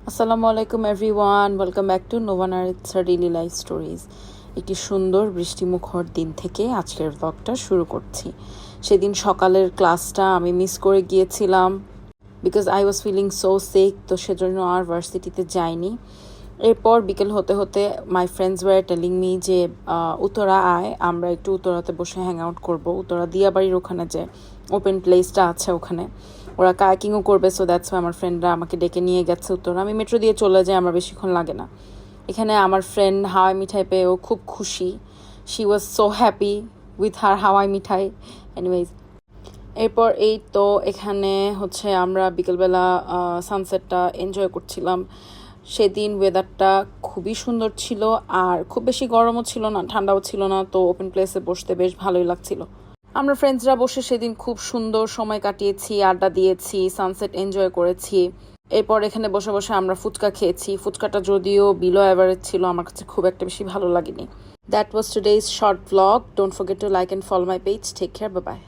আসসালামু আলাইকুম everyone, welcome back to Novan আর ইটস ডেইলি লাইফ স্টোরিজ। একটি সুন্দর বৃষ্টিমুখর দিন থেকে আজকের ব্লগটা শুরু করছি। সেদিন সকালের ক্লাসটা আমি মিস করে গিয়েছিলাম because I was feeling so sick, তো সেজন্য আর ভার্সিটিতে যাইনি। এরপর বিকেল হতে হতে my friends were telling me যে উত্তরা আয়, আমরা একটু উত্তরাতে বসে হ্যাং আউট করবো। উত্তরা দিয়াবাড়ির ওখানে যে ওপেন প্লেসটা আছে ওখানে ওরা কায়াকিংও করবে, সো দ্যাটস ওয়াই আমার ফ্রেন্ডরা আমাকে ডেকে নিয়ে গেছে উত্তরা। আমি মেট্রো দিয়ে চলে যাই, আমার বেশিক্ষণ লাগে না। এখানে আমার ফ্রেন্ড হাওয়াই মিঠাই পেয়ে ও খুব খুশি। She was so happy with her Hawaii Mithai. Anyways, এরপর এই তো এখানে হচ্ছে আমরা বিকেলবেলা সানসেটটা এনজয় করছিলাম। সেদিন ওয়েদারটা খুবই সুন্দর ছিল, আর খুব বেশি গরমও ছিল না, ঠান্ডাও ছিল না, তো ওপেন প্লেসে বসতে বেশ ভালোই লাগছিল। আমরা ফ্রেন্ডসরা বসে সেদিন খুব সুন্দর সময় কাটিয়েছি, আড্ডা দিয়েছি, সানসেট এনজয় করেছি। এরপর এখানে বসে বসে আমরা ফুচকা খেয়েছি। ফুচকাটা যদিও বিলো অ্যাভারেজ ছিল, আমার কাছে খুব একটা বেশি ভালো লাগেনি। That was today's short blog. Don't forget to like and follow my page. Take care, bye by.